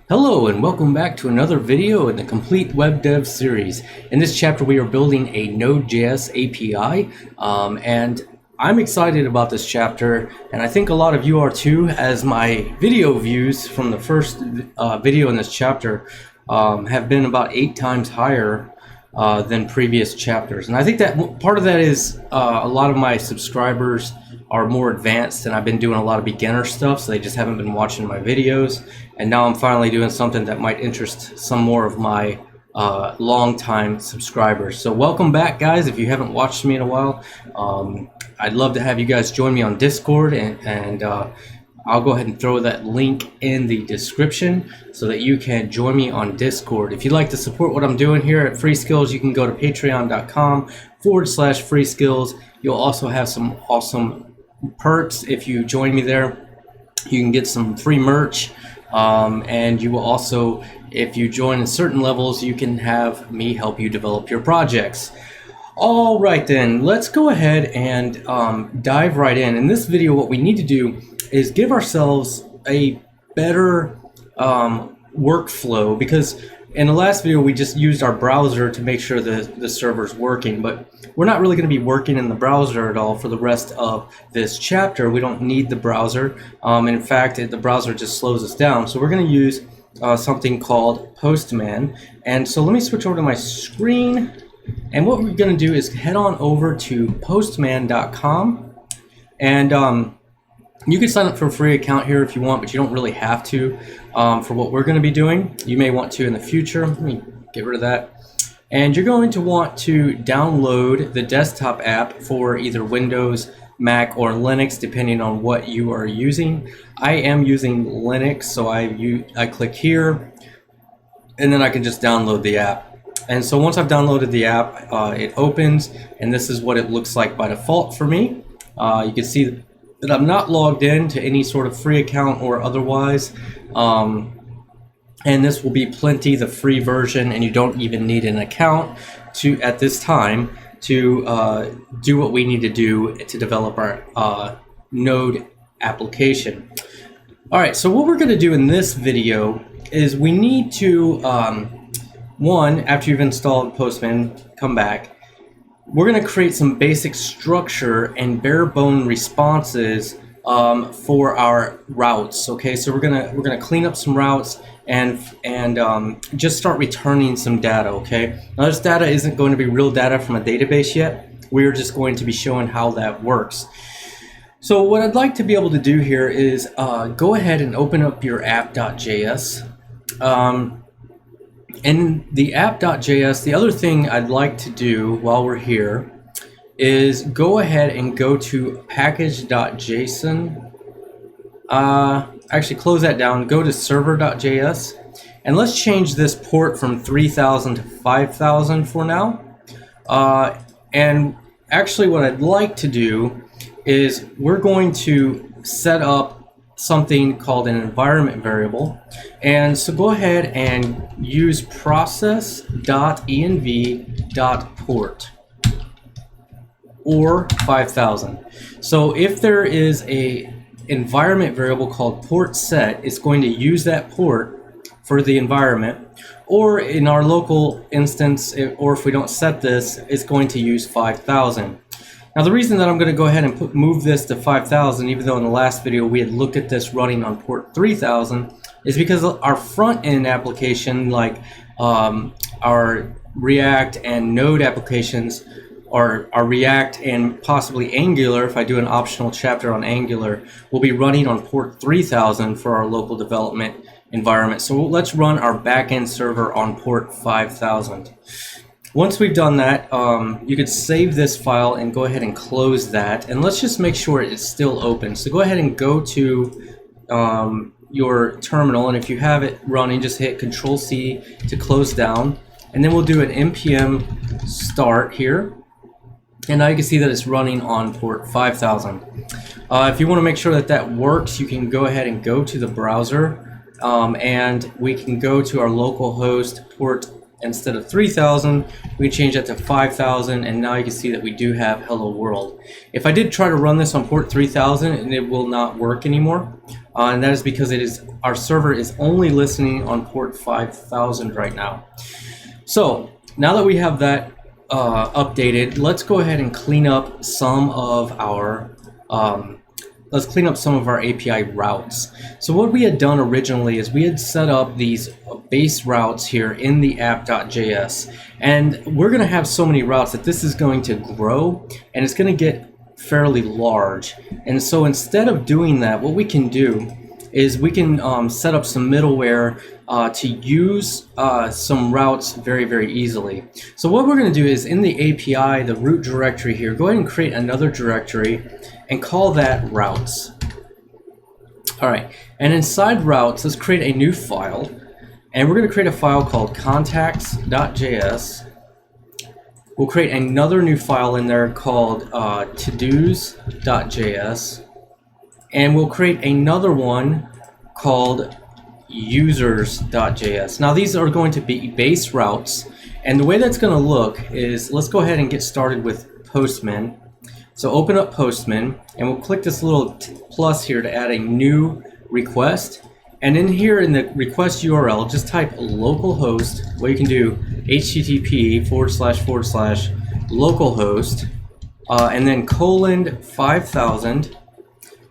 Hello and welcome back to another video in the Complete Web Dev series. In this chapter we are building a Node.js API and I'm excited about this chapter, and I think a lot of you are too, as my video views from the first video in this chapter have been about 8 times higher than previous chapters. And I think that part of that is a lot of my subscribers are more advanced, and I've been doing a lot of beginner stuff, so they just haven't been watching my videos. And now I'm finally doing something that might interest some more of my long-time subscribers. So welcome back, guys. If you haven't watched me in a while, I'd love to have you guys join me on Discord, and I'll go ahead and throw that link in the description so that you can join me on Discord. If you'd like to support what I'm doing here at Free Skills, you can go to patreon.com/free skills. You'll also have some awesome perks if you join me there. You can get some free merch, and you will also, if you join in certain levels, you can have me help you develop your projects. All right, then let's go ahead and dive right in. In this video, what we need to do is give ourselves a better workflow, because in the last video we just used our browser to make sure the server's working, but we're not really going to be working in the browser at all for the rest of this chapter. We don't need the browser. In fact, the browser just slows us down. So we're going to use something called Postman. And so let me switch over to my screen. And what we're going to do is head on over to postman.com. And you can sign up for a free account here if you want, but you don't really have to for what we're going to be doing. You may want to in the future. Let me get rid of that. And you're going to want to download the desktop app for either Windows, Mac, or Linux, depending on what you are using. I am using Linux, so I click here, and then I can just download the app. And so once I've downloaded the app, it opens, and this is what it looks like by default for me. You can see that I'm not logged in to any sort of free account or otherwise. And this will be plenty the free version, and you don't even need an account at this time to do what we need to do to develop our Node application. All right, so what we're going to do in this video is we need to, one, after you've installed Postman, come back. We're going to create some basic structure and bare bone responses for our routes. Okay, so we're gonna clean up some routes and just start returning some data. Okay, now this data isn't going to be real data from a database yet. We're just going to be showing how that works. So what I'd like to be able to do here is go ahead and open up your app.js. In the app.js, the other thing I'd like to do while we're here is go ahead and go to package.json. Actually, close that down. Go to server.js, and let's change this port from 3000 to 5000 for now. And actually, what I'd like to do is we're going to set up something called an environment variable. And so go ahead and use process.env.port. or 5000. So if there is a environment variable called port set, it's going to use that port for the environment, or in our local instance, or if we don't set this, it's going to use 5000. Now the reason that I'm going to go ahead and move this to 5000, even though in the last video we had looked at this running on port 3000, is because our front end application, like our React and Node applications, or our React and possibly Angular, if I do an optional chapter on Angular, will be running on port 3000 for our local development environment. So let's run our backend server on port 5000. Once we've done that, you could save this file and go ahead and close that. And let's just make sure it's still open. So go ahead and go to your terminal, and if you have it running, just hit Control-C to close down. And then we'll do an npm start here. And now you can see that it's running on port 5000. If you want to make sure that that works, you can go ahead and go to the browser, and we can go to our local host port instead of 3,000, we can change that to 5,000, and now you can see that we do have hello world. If I did try to run this on port 3,000, and it will not work anymore, and that is because our server is only listening on port 5,000 right now. So now that we have that updated, let's go ahead and clean up some of our API routes. So what we had done originally is we had set up these base routes here in the app.js, and we're going to have so many routes that this is going to grow and it's going to get fairly large. And so instead of doing that, what we can do is we can set up some middleware to use some routes very, very easily. So what we're going to do is in the API, the root directory here, go ahead and create another directory and call that routes. All right, and inside routes, let's create a new file, and we're going to create a file called contacts.js. We'll create another new file in there called todos.js, and we'll create another one called users.js. Now these are going to be base routes, and the way that's going to look is, let's go ahead and get started with Postman. So open up Postman, and we'll click this little plus here to add a new request. And in here in the request URL, just type localhost, where you can do http://localhost, and then :5000.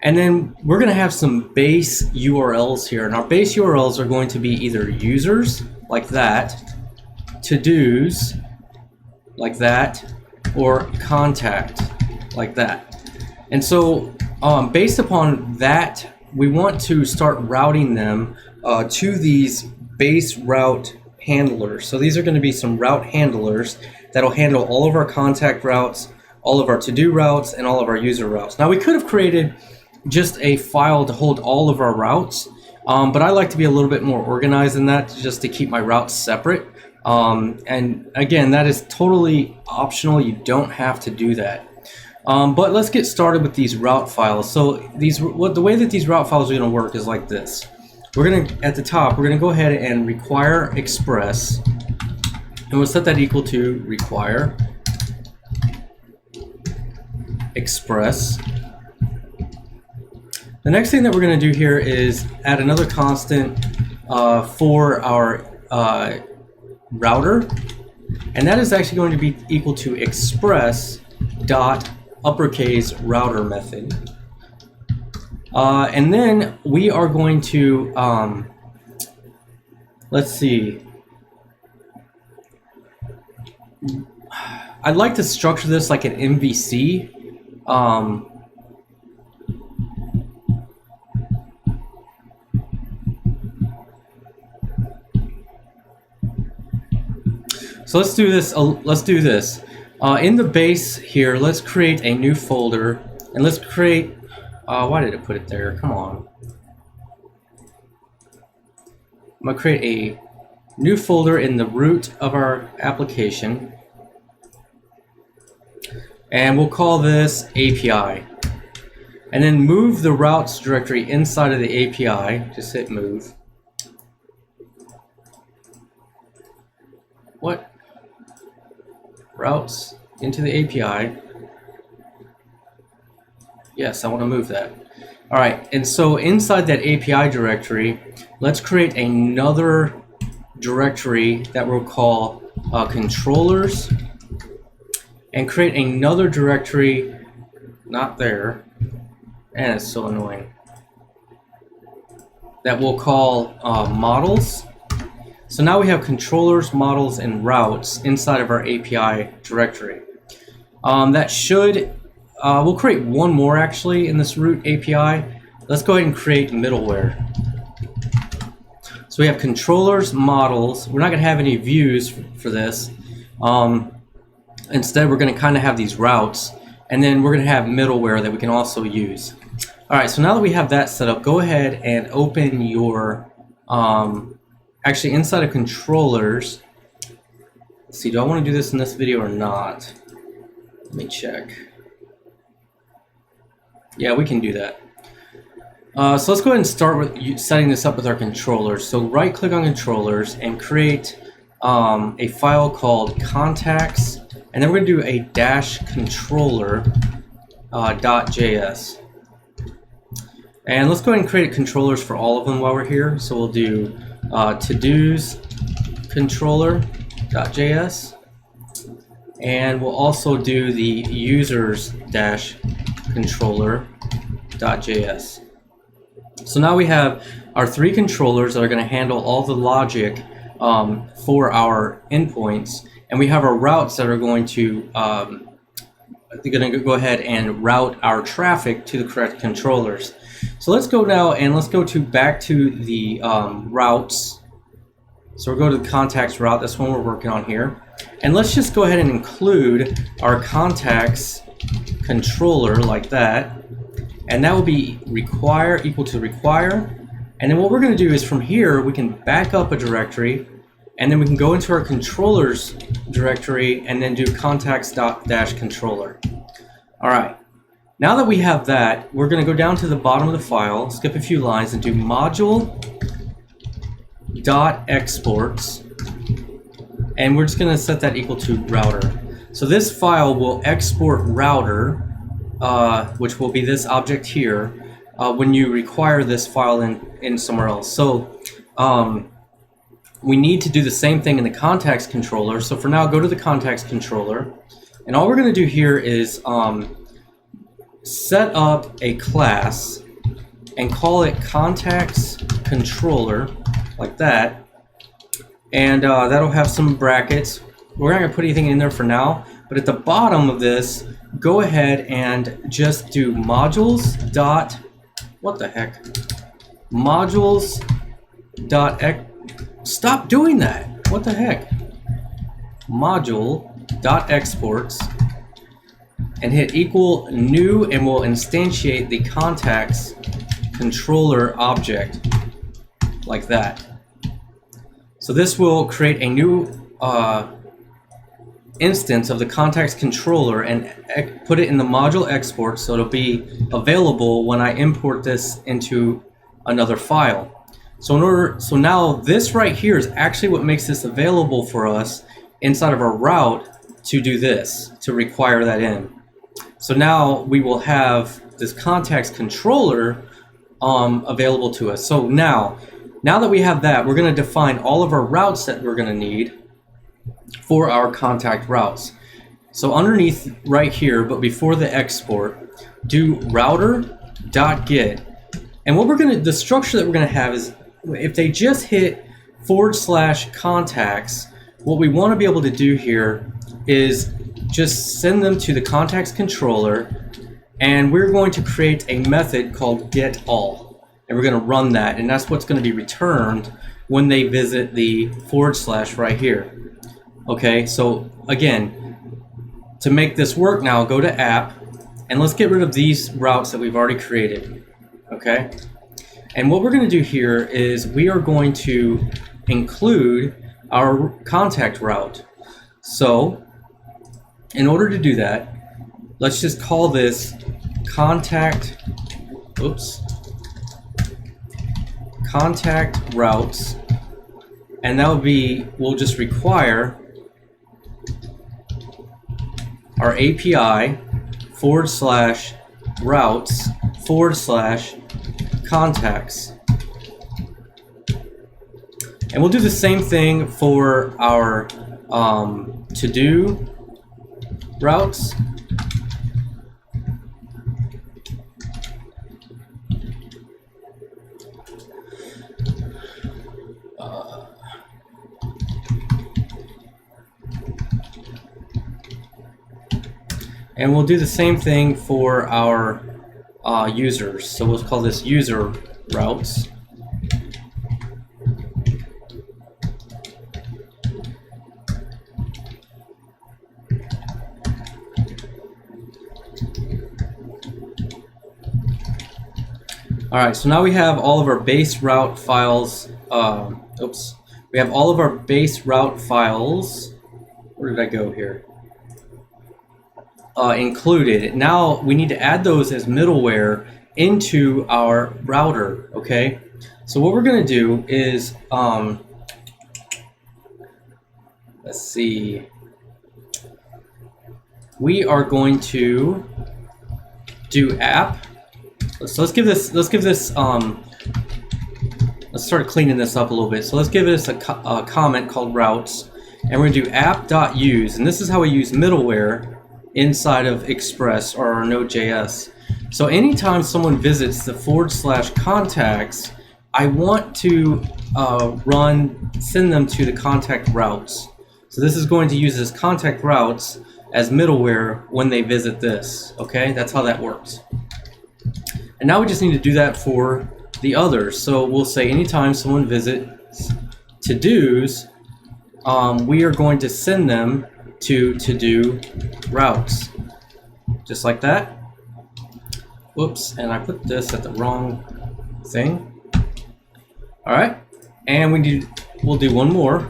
And then we're going to have some base URLs here. And our base URLs are going to be either users, like that, to-dos, like that, or contact, like that. And so based upon that, we want to start routing them to these base route handlers. So these are going to be some route handlers that'll handle all of our contact routes, all of our to-do routes, and all of our user routes. Now we could have created just a file to hold all of our routes, but I like to be a little bit more organized than that, just to keep my routes separate. And again, that is totally optional. You don't have to do that. But let's get started with these route files. So the way that these route files are going to work is like this. We're going to, at the top, we're going to go ahead and require express, and we'll set that equal to require express. The next thing that we're going to do here is add another constant for our router, and that is actually going to be equal to express dot uppercase router method. And then we are going to let's see, I'd like to structure this like an MVC. So let's do this. In the base here, let's create a new folder, and let's create, why did it put it there? Come on. I'm going to create a new folder in the root of our application, and we'll call this API. And then move the routes directory inside of the API. Just hit move. What? Routes into the API. Yes, I want to move that. All right, and so inside that API directory, let's create another directory that we'll call controllers, and create another directory, not there, and it's so annoying, that we'll call models. So now we have controllers, models, and routes inside of our API directory. That should, we'll create one more actually in this root API. Let's go ahead and create middleware. So we have controllers, models. We're not going to have any views for this. Instead, we're going to kind of have these routes, and then we're going to have middleware that we can also use. All right, so now that we have that set up, go ahead and open your actually, inside of controllers, let's see, do I want to do this in this video or not? Let me check. Yeah, we can do that. So let's go ahead and start with setting this up with our controllers. So right click on controllers and create a file called contacts, and then we're going to do a dash controller .js. And let's go ahead and create controllers for all of them while we're here. So we'll do to-dos controller.js, and we'll also do the users dash controller.js. So now we have our three controllers that are going to handle all the logic for our endpoints, and we have our routes that are going to go ahead and route our traffic to the correct controllers. So let's go now and let's go back to the routes. So we'll go to the contacts route. That's one we're working on here, and let's just go ahead and include our contacts controller like that, and that will be require equal to require. And then what we're going to do is from here we can back up a directory, and then we can go into our controllers directory and then do contacts.controller. All right, now that we have that, we're going to go down to the bottom of the file, skip a few lines, and do module.exports, and we're just going to set that equal to router. So this file will export router, which will be this object here, when you require this file in somewhere else. So we need to do the same thing in the contacts controller. So for now, go to the contacts controller, and all we're going to do here is set up a class and call it contacts controller like that, and that'll have some brackets. We're not going to put anything in there for now, but at the bottom of this, go ahead and just do modules dot, what the heck, modules dot stop doing that, what the heck, module dot exports, and hit equal new, and we'll instantiate the contacts controller object like that. So this will create a new instance of the contacts controller and put it in the module export, so it'll be available when I import this into another file. So now this right here is actually what makes this available for us inside of our route to do this, to require that in. So now we will have this contacts controller available to us. So now that we have that, we're going to define all of our routes that we're going to need for our contact routes. So underneath right here, but before the export, do router.get. And what the structure that we're going to have is, if they just hit /contacts, what we want to be able to do here is just send them to the contacts controller, and we're going to create a method called getAll, and we're going to run that, and that's what's going to be returned when they visit the / right here. Okay, so again, to make this work now, go to app, and let's get rid of these routes that we've already created. Okay, and what we're going to do here is we are going to include our contact route. So in order to do that, let's just call this contact routes, and that will be, we'll just require our API /routes /contacts. And we'll do the same thing for our to-do routes. And we'll do the same thing for our users. So we'll call this user routes. All right, so now we have all of our base route files. We have all of our base route files. Where did I go here? Included. Now we need to add those as middleware into our router. Okay, so what we're going to do is let's see. We are going to do app. So let's give this. Let's start cleaning this up a little bit. So let's give this a comment called routes, and we're gonna do app.use, and this is how we use middleware inside of Express or our Node.js. So anytime someone visits the /contacts, I want to send them to the contact routes. So this is going to use this contact routes as middleware when they visit this. Okay, that's how that works. And now we just need to do that for the others. So we'll say anytime someone visits to-dos, we are going to send them to-do routes, just like that. Whoops, and I put this at the wrong thing. All right, and we'll do one more,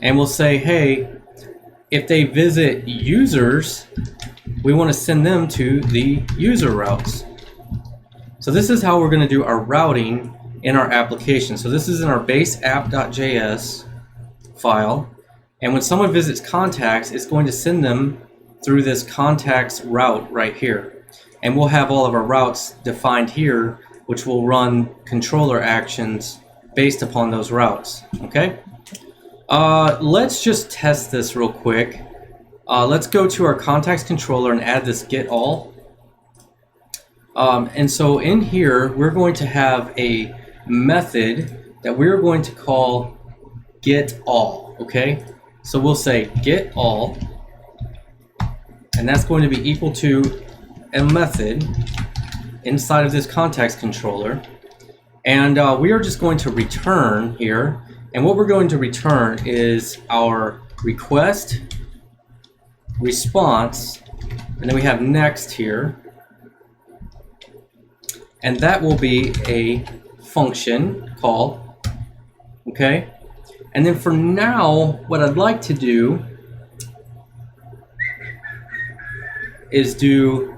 and we'll say, hey, if they visit users, we want to send them to the user routes. So this is how we're going to do our routing in our application. So this is in our base app.js file, and when someone visits contacts, it's going to send them through this contacts route right here. And we'll have all of our routes defined here, which will run controller actions based upon those routes. Okay? Let's just test this real quick. Let's go to our contacts controller and add this get all. And so in here, we're going to have a method that we're going to call get all. Okay? So we'll say get all, and that's going to be equal to a method inside of this contacts controller. And we are just going to return here. And what we're going to return is our request, response, and then we have next here. And that will be a function call. Okay? And then for now, what I'd like to do is do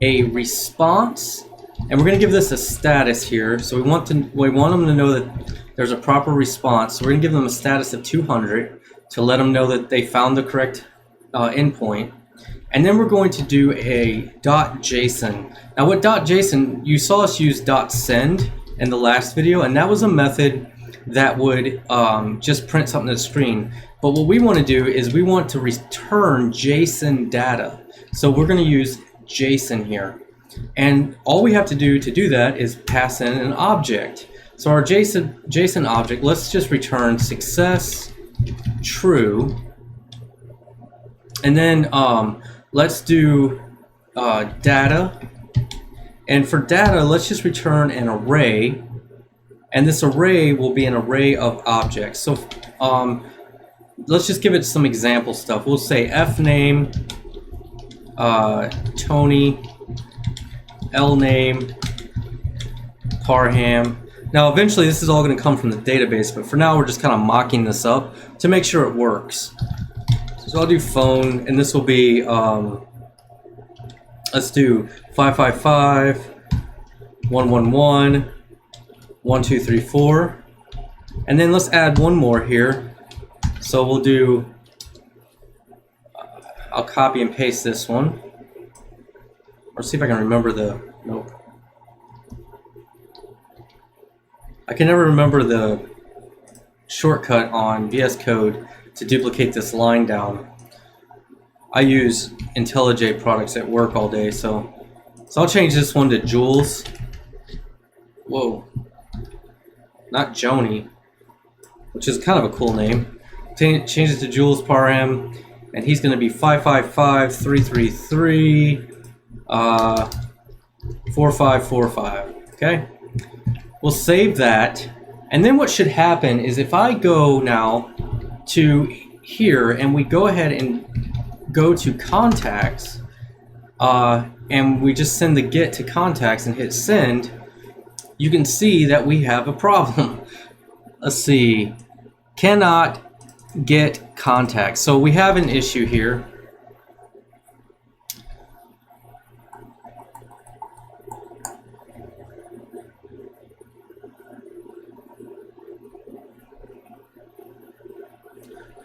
a response, and we're going to give this a status here. So we want them to know that there's a proper response. So we're going to give them a status of 200 to let them know that they found the correct endpoint. And then we're going to do a .json. Now what .json, you saw us use .send in the last video, and that was a method that would just print something to the screen. But what we want to do is we want to return JSON data. So we're going to use JSON here. And all we have to do that is pass in an object. So our JSON object, let's just return success true. And then let's do data. And for data, let's just return an array. And this array will be an array of objects. So let's just give it some example stuff. We'll say fname, Tony, lname, parham. Now eventually this is all going to come from the database, but for now we're just kind of mocking this up to make sure it works. So I'll do phone, and this will be, let's do 555, 111, 1234, and then let's add one more here. So we'll do, I'll copy and paste this one, or see if I can remember nope. I can never remember the shortcut on VS Code to duplicate this line down. I use IntelliJ products at work all day, so I'll change this one to Jules. Whoa, not Joni, which is kind of a cool name. Change it to Jules Parham, and he's going to be 555-333 4545. Okay, we'll save that, and then what should happen is if I go now to here and we go ahead and go to contacts, and we just send the get to contacts and hit send, you can see that we have a problem. Let's see, cannot get contacts. So we have an issue here.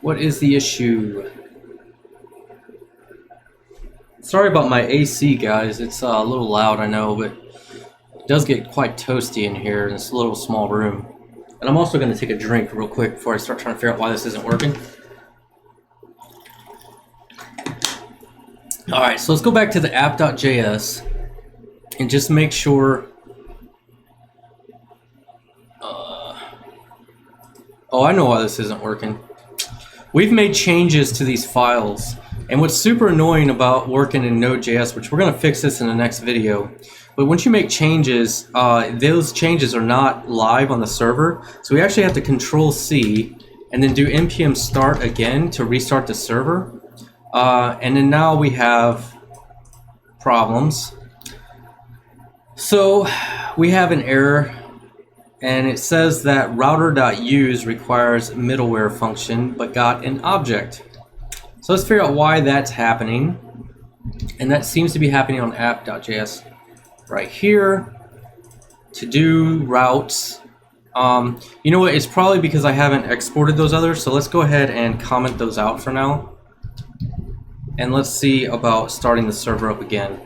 What is the issue? Sorry about my AC, guys. It's a little loud, I know, but it does get quite toasty in here in this little small room. And I'm also going to take a drink real quick before I start trying to figure out why this isn't working. All right, so let's go back to the app.js and just make sure. Oh, I know why this isn't working. We've made changes to these files. And what's super annoying about working in Node.js, which we're going to fix this in the next video, but once you make changes, those changes are not live on the server. So we actually have to Control-C and then do npm start again to restart the server. And then now we have problems. So we have an error. And it says that router.use requires middleware function, but got an object. So let's figure out why that's happening. And that seems to be happening on app.js right here. To do routes. You know what? It's probably because I haven't exported those others. So let's go ahead and comment those out for now. And let's see about starting the server up again.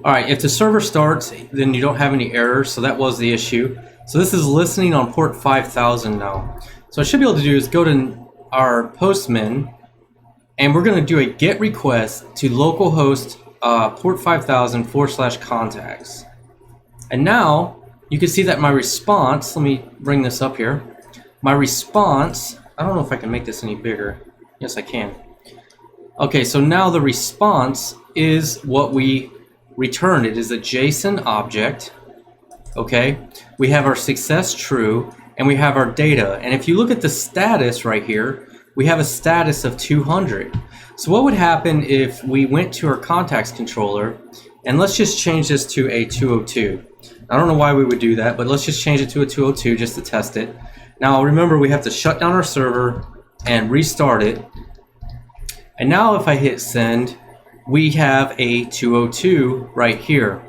All right, if the server starts, then you don't have any errors. So that was the issue. So this is listening on port 5000 now. So what I should be able to do is go to our Postman, and we're going to do a GET request to localhost port 5000 / contacts. And now you can see that my response, let me bring this up here. My response, I don't know if I can make this any bigger. Yes, I can. Okay, so now the response is what we returned. It is a JSON object. Okay, we have our success true, and we have our data. And if you look at the status right here, we have a status of 200. So what would happen if we went to our contacts controller, and let's just change this to a 202. I don't know why we would do that, but let's just change it to a 202 just to test it. Now remember, we have to shut down our server and restart it. And now if I hit send, we have a 202 right here.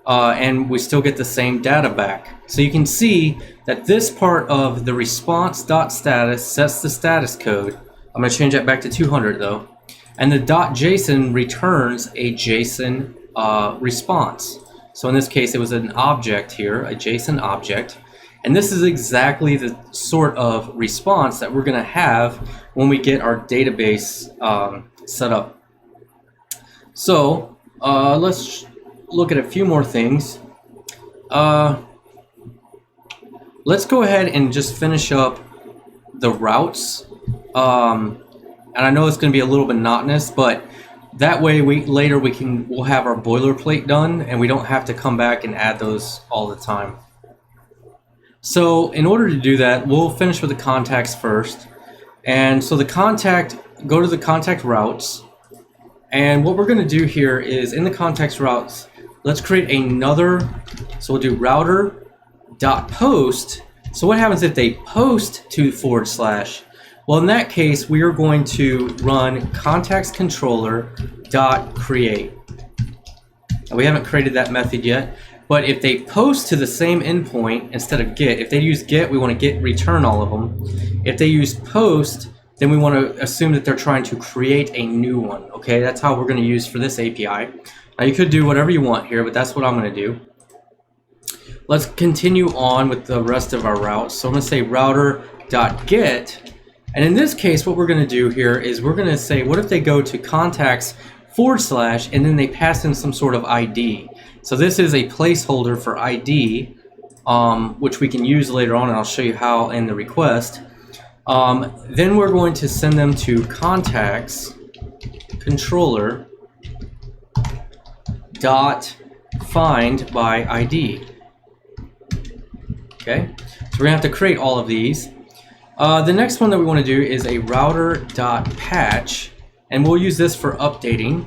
And we still get the same data back. So you can see that this part of the response.status sets the status code. I'm going to change that back to 200 though. And the .json returns a JSON response. So in this case, it was an object here, a JSON object. And this is exactly the sort of response that we're going to have when we get our database set up. So let's look at a few more things. Let's go ahead and just finish up the routes. And I know it's going to be a little monotonous, but that way we'll have our boilerplate done, and we don't have to come back and add those all the time. So in order to do that, we'll finish with the contacts first. And so go to the contact routes. And what we're going to do here is in the context routes, let's create another. So we'll do router.post. So what happens if they post to /? Well, in that case, we are going to run contacts controller.create. We haven't created that method yet, but if they post to the same endpoint instead of get, if they use get, we want to get return all of them. If they use post, then we want to assume that they're trying to create a new one. Okay, that's how we're going to use for this API. Now you could do whatever you want here, but that's what I'm going to do. Let's continue on with the rest of our routes. So I'm going to say router.get. And in this case, what we're going to do here is we're going to say, what if they go to contacts / and then they pass in some sort of ID. So this is a placeholder for ID, which we can use later on, and I'll show you how in the request. Then we're going to send them to contacts controller dot find by ID. Okay, so we're gonna have to create all of these. The next one that we want to do is a router.patch, and we'll use this for updating.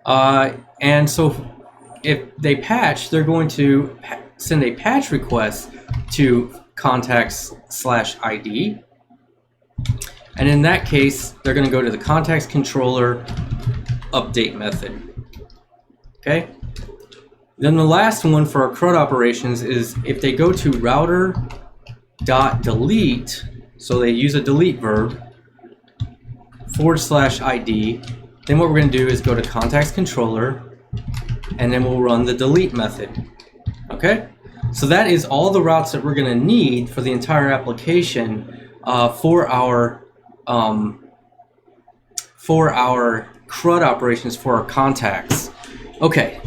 And so if they patch, they're going to send a patch request to contacts / ID. And in that case, they're going to go to the contacts controller update method. Okay. Then the last one for our CRUD operations is if they go to router.delete, so they use a delete verb, /ID. Then what we're going to do is go to contacts controller, and then we'll run the delete method. Okay? So that is all the routes that we're going to need for the entire application for our CRUD operations for our contacts. Okay.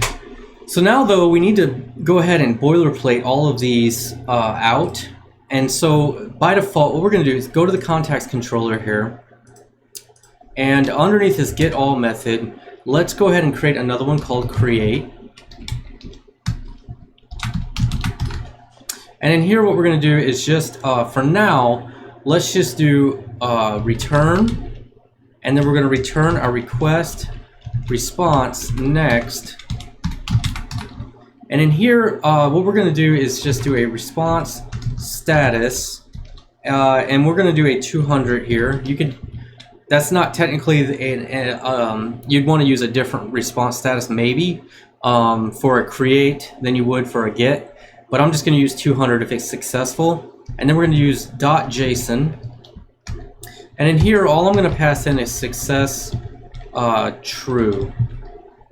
So now though we need to go ahead and boilerplate all of these out. And so by default, what we're going to do is go to the contacts controller here, and underneath this get all method, let's go ahead and create another one called create. And in here what we're going to do is just for now, let's just do return, and then we're going to return our request response next. And in here what we're going to do is just do a response status, and we're going to do a 200 here. You could, that's not technically you'd want to use a different response status maybe for a create than you would for a get, but I'm just going to use 200 if it's successful. And then we're going to use .json, and in here all I'm going to pass in is success true.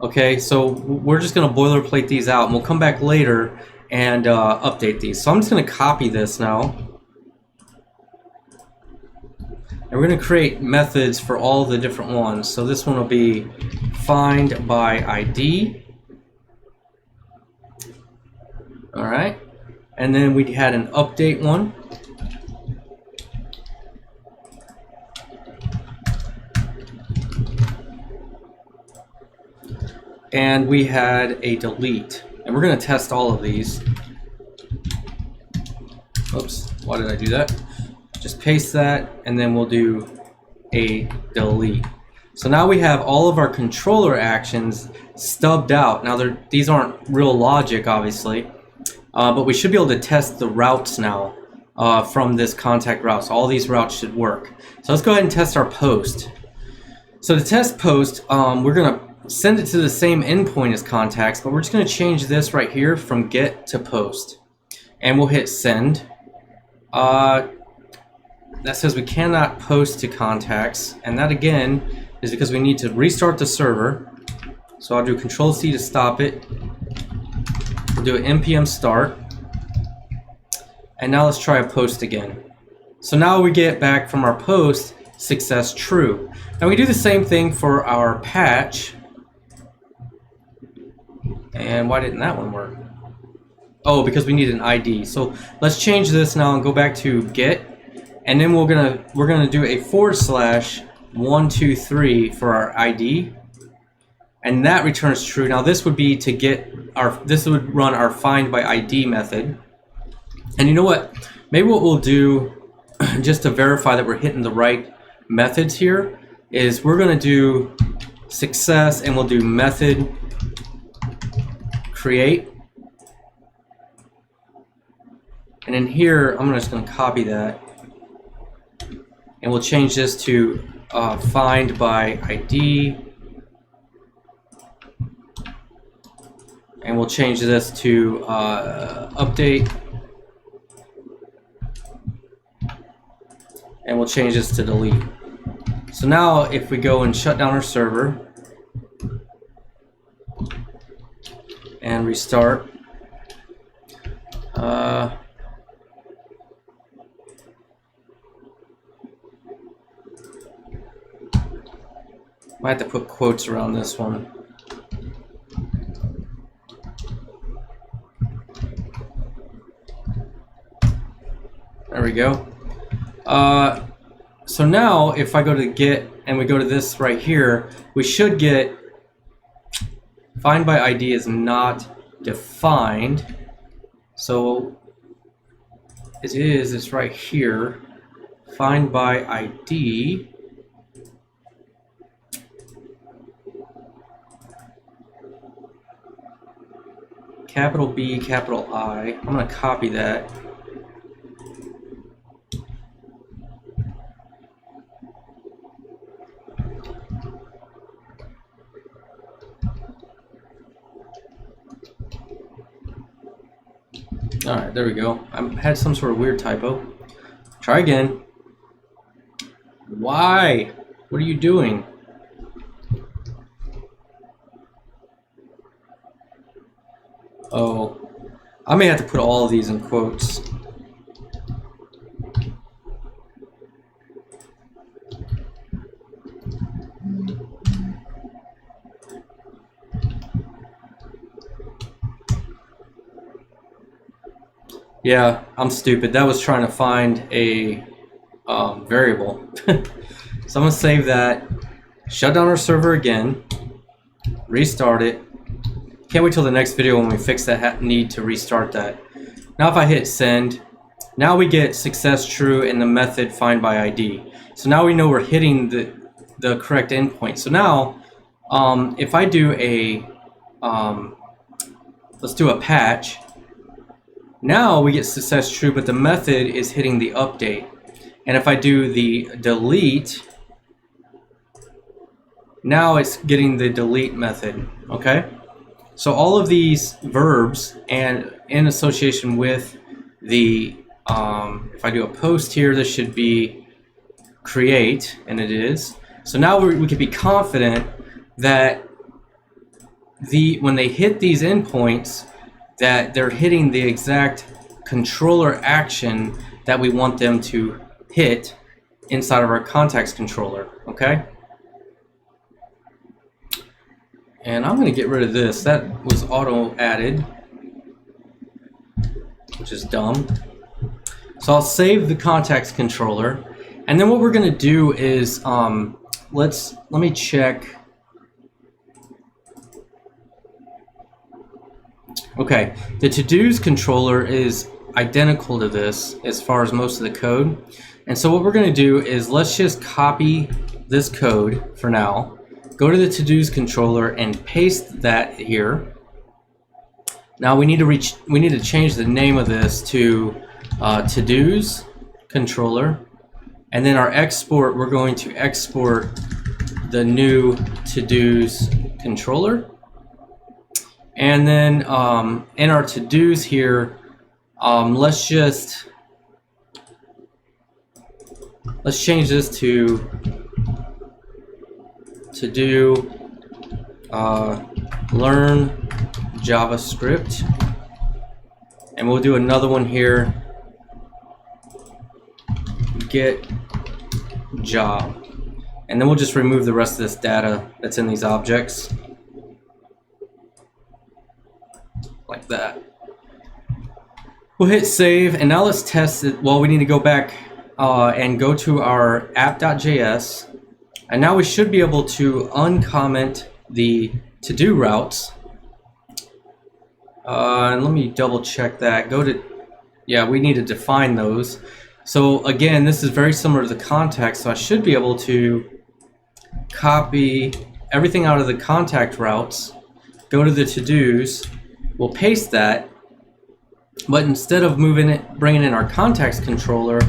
Okay, so we're just going to boilerplate these out, and we'll come back later and update these. So I'm just going to copy this now, and we're going to create methods for all the different ones. So this one will be find by ID. All right, and then we had an update one. And we had a delete, and we're going to test all of these. Oops, why did I do that? Just paste that, and then we'll do a delete. So now we have all of our controller actions stubbed out. Now these aren't real logic, obviously, but we should be able to test the routes now from this contact route. So all these routes should work. So let's go ahead and test our post. So to test post, we're going to send it to the same endpoint as contacts, but we're just going to change this right here from get to post, and we'll hit send. That says we cannot post to contacts, and that again is because we need to restart the server. So I'll do Control C to stop it. We'll do an npm start, and now let's try a post again. So now we get back from our post success true. Now we do the same thing for our patch. And why didn't that one work? Oh, because we need an ID. So let's change this now and go back to get, and then we're gonna do a /123 for our ID, and that returns true. Now this would be to get this would run our find by ID method. And you know what? Maybe what we'll do just to verify that we're hitting the right methods here is we're gonna do success, and we'll do method create, and in here I'm just going to copy that, and we'll change this to find by ID, and we'll change this to update, and we'll change this to delete. So now if we go and shut down our server and restart, might have to put quotes around this one. There we go. So now if I go to get and we go to this right here, we should get find by ID is not defined. So it's right here. Find by ID. Capital B, capital I. I'm going to copy that. Alright, there we go. I had some sort of weird typo. Try again. Why? What are you doing? Oh, I may have to put all of these in quotes. Yeah, I'm stupid. That was trying to find a variable. So I'm gonna save that, shut down our server again, restart it. Can't wait till the next video when we fix that need to restart that. Now if I hit send, now we get success true in the method find by ID. So now we know we're hitting the correct endpoint. So now if I do a let's do a patch. Now we get success true, but the method is hitting the update. And if I do the delete, now it's getting the delete method, okay? So all of these verbs and in association with the, if I do a post here, this should be create, and it is. So now we can be confident that when they hit these endpoints, that they're hitting the exact controller action that we want them to hit inside of our context controller, okay? And I'm gonna get rid of this. That was auto added, which is dumb. So I'll save the context controller. And then what we're gonna do is, let me check. Okay, the to-dos controller is identical to this as far as most of the code. And so what we're going to do is let's just copy this code for now, go to the to-dos controller and paste that here. Now we need to change the name of this to to-dos controller, and then our export, we're going to export the new to-dos controller. And then in our to-dos here, let's change this to do learn JavaScript, and we'll do another one here, get job, and then we'll just remove the rest of this data that's in these objects. Like that. We'll hit save, and now let's test it. Well, we need to go back and go to our app.js, and now we should be able to uncomment the to-do routes. And let me double check that. Yeah, we need to define those. So again, this is very similar to the context, so I should be able to copy everything out of the contact routes, go to the to-dos, we'll paste that, but instead of bringing in our context controller,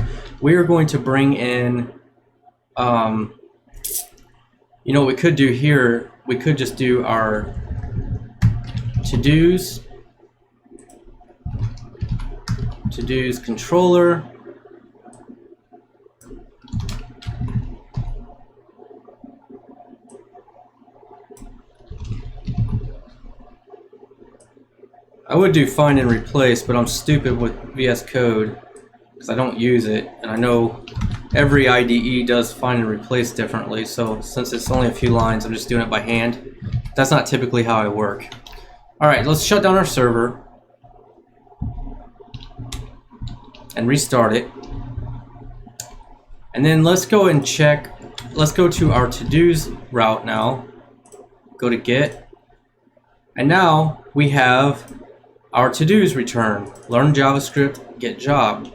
we are going to bring in, you know what we could do here, we could just do our to-dos controller, I would do find and replace, but I'm stupid with VS Code because I don't use it, and I know every IDE does find and replace differently, so since it's only a few lines, I'm just doing it by hand. That's not typically how I work. Alright, let's shut down our server and restart it. And then let's go and check, let's go to our to-dos route now, go to get, and now we have our to-dos return, learn JavaScript, get job.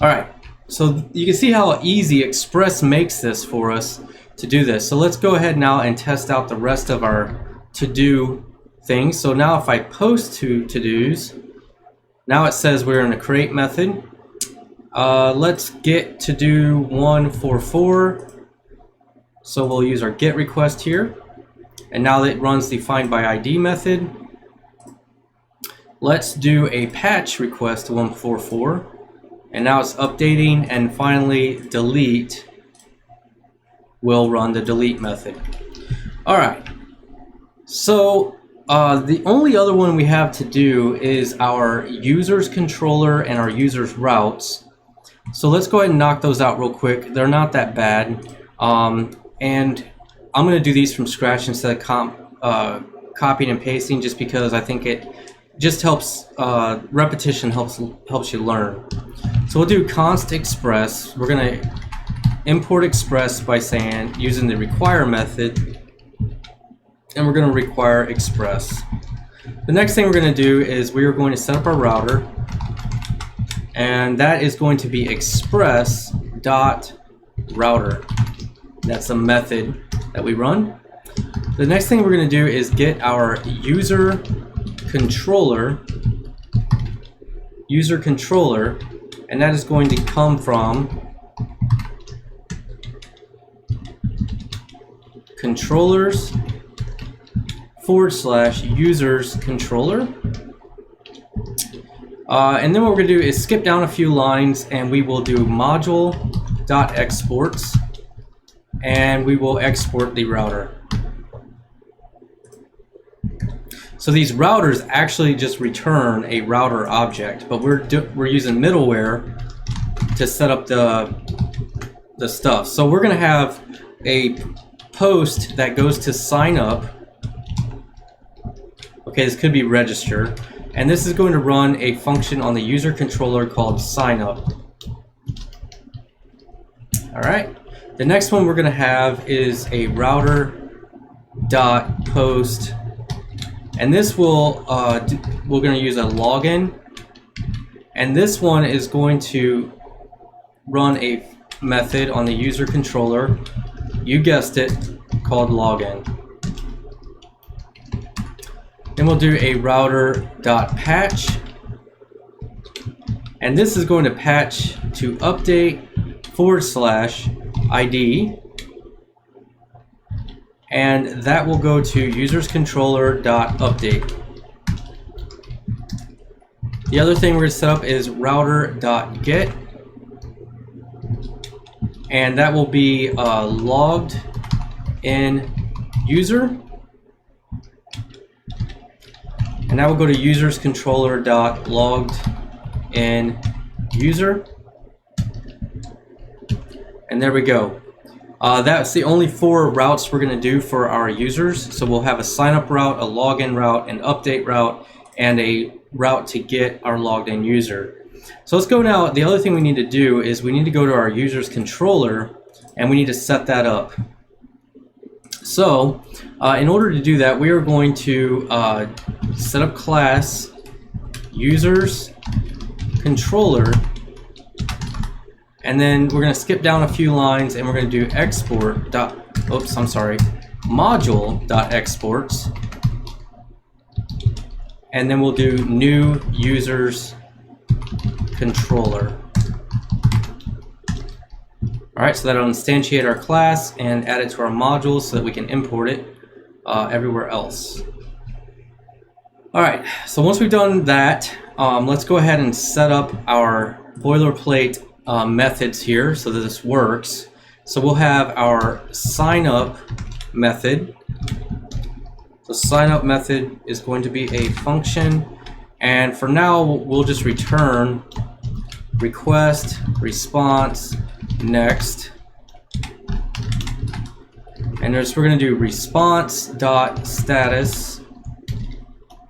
Alright, so you can see how easy Express makes this for us to do this. So let's go ahead now and test out the rest of our to-do things. So now if I post to to-dos, now it says we're in a create method. Let's get to do 144. So we'll use our get request here. And now it runs the find by ID method. Let's do a patch request to 144. And now it's updating, and finally delete we'll run the delete method. All right. So the only other one we have to do is our users controller and our users routes. So let's go ahead and knock those out real quick. They're not that bad. And I'm going to do these from scratch instead of copying and pasting, just because I think it just helps, repetition helps you learn. So we'll do const express. We're going to import express by saying, using the require method, and we're going to require express. The next thing we're going to do is we are going to set up our router, and that is going to be express.router. That's a method that we run. The next thing we're going to do is get our user controller, and that is going to come from controllers / users controller. And then what we're going to do is skip down a few lines, and we will do module.exports, and we will export the router. So these routers actually just return a router object, but we're using middleware to set up the stuff. So we're going to have a post that goes to sign up. Okay, this could be register, and this is going to run a function on the user controller called sign up. All right. The next one we're going to have is a router.post, and this will we're going to use a login, and this one is going to run a method on the user controller, you guessed it, called login. Then we'll do a router.patch, and this is going to patch to update /ID, and that will go to users controller.update. The other thing we're going to set up is router.get, and that will be logged in user, and that will go to users controller.logged in user. And there we go. That's the only 4 routes we're going to do for our users. So we'll have a sign up route, a login route, an update route, and a route to get our logged in user. So let's go now. The other thing we need to do is we need to go to our users controller, and we need to set that up. So in order to do that, we are going to set up class users controller, and then we're going to skip down a few lines, and we're going to do module.exports, and then we'll do new users controller. All right, so that'll instantiate our class and add it to our modules so that we can import it everywhere else. All right, so once we've done that, let's go ahead and set up our boilerplate methods here so that this works. So we'll have our sign up method. The sign up method is going to be a function, and for now we'll just return request response next, and we're going to do response.status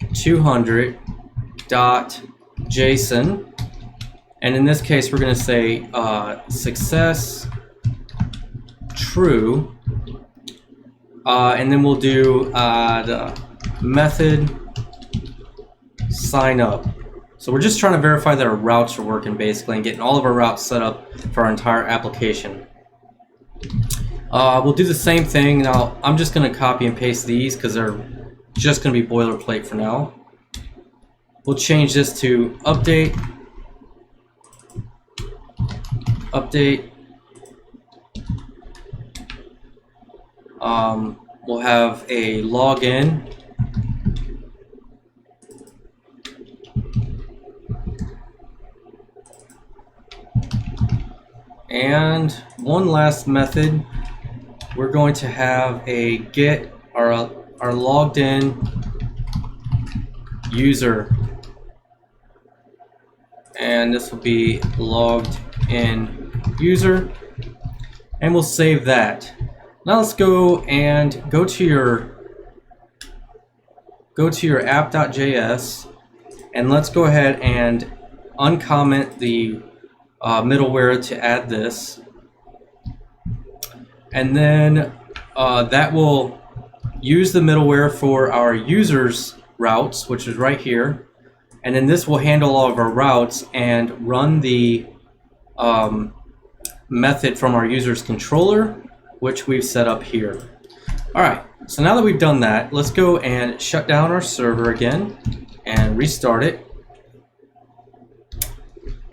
200.json, and in this case we're going to say success true, and then we'll do the method sign up. So we're just trying to verify that our routes are working, basically, and getting all of our routes set up for our entire application. We'll do the same thing. Now I'm just going to copy and paste these because they're just going to be boilerplate for now. We'll change this to update. We'll have a login. And one last method we're going to have a get our logged in user, and this will be logged in user, and we'll save that. Now let's go to your app.js, and let's go ahead and uncomment the middleware to add this, and then that will use the middleware for our users routes, which is right here, and then this will handle all of our routes and run the method from our users controller, which we've set up here. All right, so now that we've done that, let's go and shut down our server again and restart it.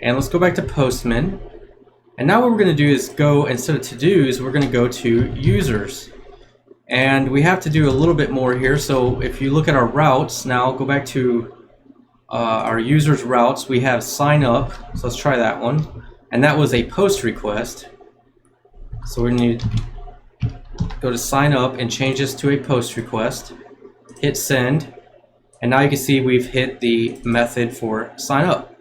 And let's go back to Postman. And now what we're going to do is go, instead of to-dos, we're going to go to users. And we have to do a little bit more here. So if you look at our routes, now go back to our users routes, we have sign up. So let's try that one. And that was a post request. So we're going to go to sign up and change this to a post request. Hit send. And now you can see we've hit the method for sign up.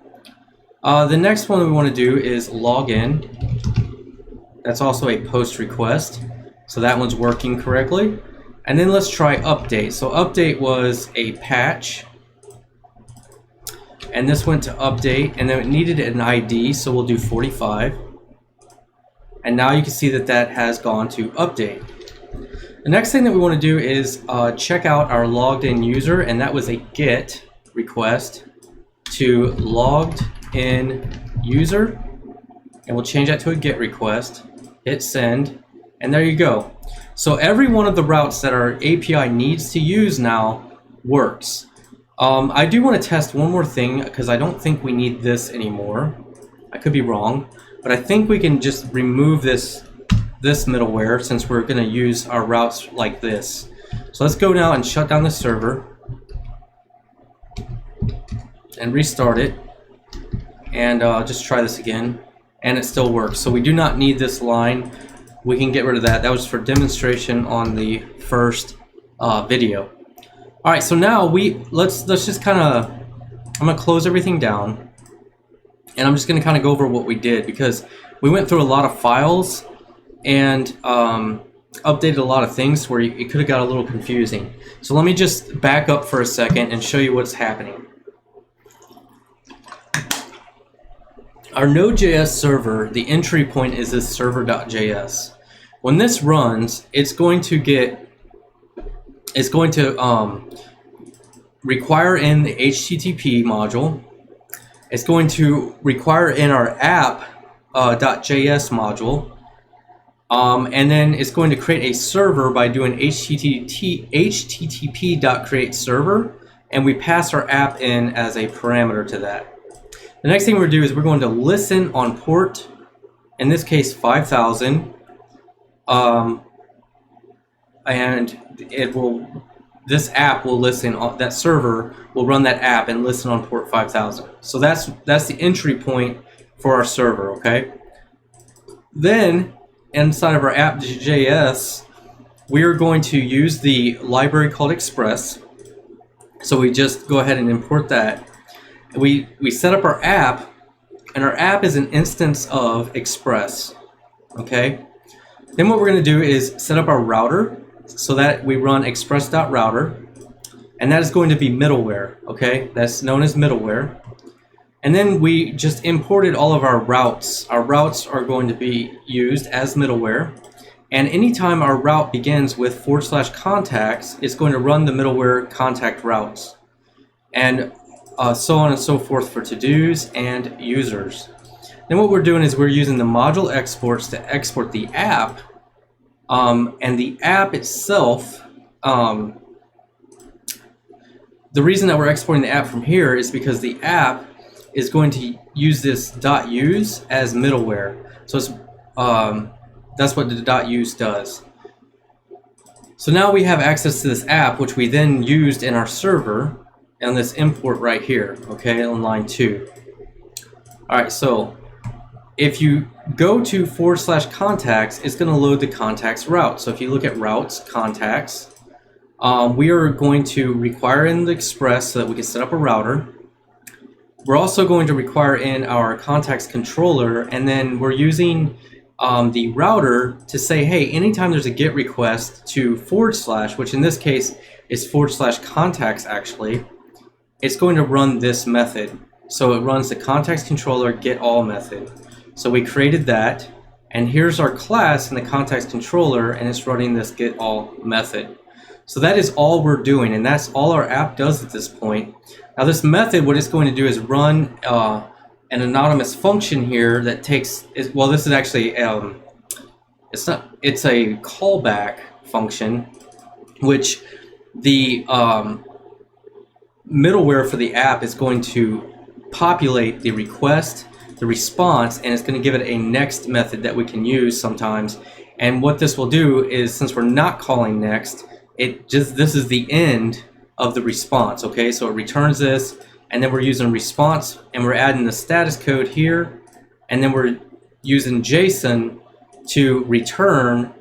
The next one we want to do is log in. That's also a post request. So that one's working correctly. And then let's try update. So update was a patch. And this went to update, and then it needed an ID, so we'll do 45. And now you can see that that has gone to update. The next thing that we want to do is check out our logged in user, and that was a get request to logged in user, and we'll change that to a get request. Hit send, and there you go. So every one of the routes that our API needs to use now works. I do want to test one more thing, because I don't think we need this anymore. I could be wrong, but I think we can just remove this middleware, since we're going to use our routes like this. So let's go now and shut down the server and restart it, and just try this again, and it still works. So we do not need this line. We can get rid of that. That was for demonstration on the first video. All right, so now let's just kind of, I'm gonna close everything down, and I'm just gonna kind of go over what we did, because we went through a lot of files and updated a lot of things where it could have got a little confusing. So let me just back up for a second and show you what's happening. Our Node.js server, the entry point is this server.js. When this runs, it's going to require in the HTTP module. It's going to require in our app.js module. And then it's going to create a server by doing http.createServer, and we pass our app in as a parameter to that. The next thing we're going to do is we're going to listen on port, in this case 5000, and this app will listen on that server, will run that app and listen on port 5000. So that's the entry point for our server, okay? Then inside of our app.js, we are going to use the library called Express. So we just go ahead and import that. We set up our app, and our app is an instance of Express, okay? Then what we're going to do is set up our router, so that we run express.router, and that is going to be middleware, okay? That's known as middleware. And then we just imported all of our routes. Our routes are going to be used as middleware, and anytime our route begins with /contacts, it's going to run the middleware contact routes, and so on and so forth for to-dos and users. Then what we're doing is we're using the module exports to export the app, and the app itself, the reason that we're exporting the app from here is because the app is going to use this .use as middleware. So it's, that's what the .use does. So now we have access to this app, which we then used in our server on this import right here, okay, on line 2. All right, so if you go to /contacts, it's going to load the contacts route. So if you look at routes, contacts, we are going to require in the express so that we can set up a router. We're also going to require in our contacts controller, and then we're using the router to say, hey, anytime there's a GET request to /, which in this case is /contacts actually, it's going to run this method. So it runs the contacts controller get all method. So we created that, and here's our class in the contacts controller, and it's running this get all method. So that is all we're doing, and that's all our app does at this point. Now this method, what it's going to do is run an anonymous function here that takes, well, this is actually, it's a callback function, which the middleware for the app is going to populate the request, the response, and it's going to give it a next method that we can use sometimes. And what this will do is, since we're not calling next, this is the end of the response. Okay, so it returns this, and then we're using response, and we're adding the status code here, and then we're using JSON to return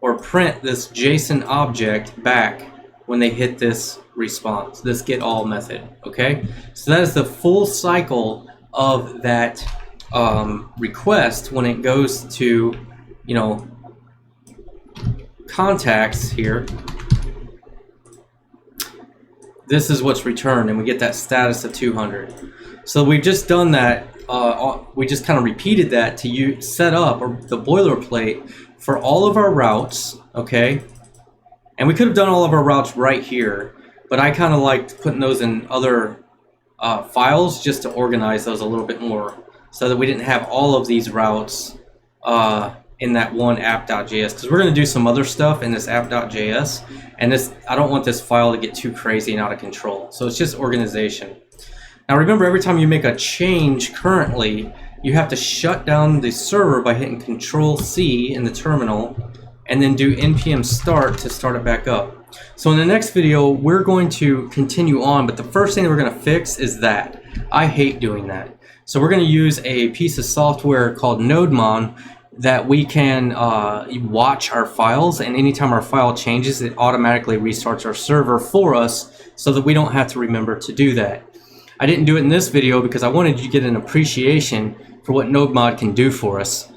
or print this JSON object back when they hit this response, this get all method. Okay, so that is the full cycle of that request when it goes to, you know, contacts here. This is what's returned, and we get that status of 200. So we've just done that. We just kind of repeated that to set up the boilerplate for all of our routes. Okay, and we could have done all of our routes right here, but I kind of liked putting those in other files just to organize those a little bit more, so that we didn't have all of these routes in that one app.js, because we're going to do some other stuff in this app.js, and I don't want this file to get too crazy and out of control. So it's just organization. Now remember, every time you make a change currently, you have to shut down the server by hitting Control-C in the terminal, and then do npm start to start it back up. So in the next video, we're going to continue on, but the first thing that we're going to fix is that. I hate doing that. So we're going to use a piece of software called Nodemon that we can watch our files, and anytime our file changes, it automatically restarts our server for us so that we don't have to remember to do that. I didn't do it in this video because I wanted you to get an appreciation for what Nodemon can do for us.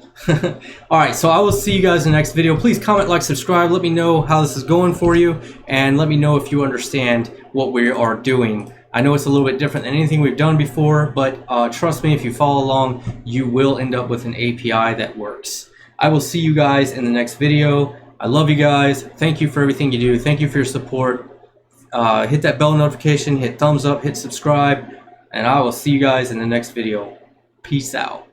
Alright, so I will see you guys in the next video. Please comment, like, subscribe. Let me know how this is going for you, and let me know if you understand what we are doing. I know it's a little bit different than anything we've done before, but trust me, if you follow along, you will end up with an API that works. I will see you guys in the next video. I love you guys. Thank you for everything you do. Thank you for your support. Hit that bell notification, hit thumbs up, hit subscribe, and I will see you guys in the next video. Peace out.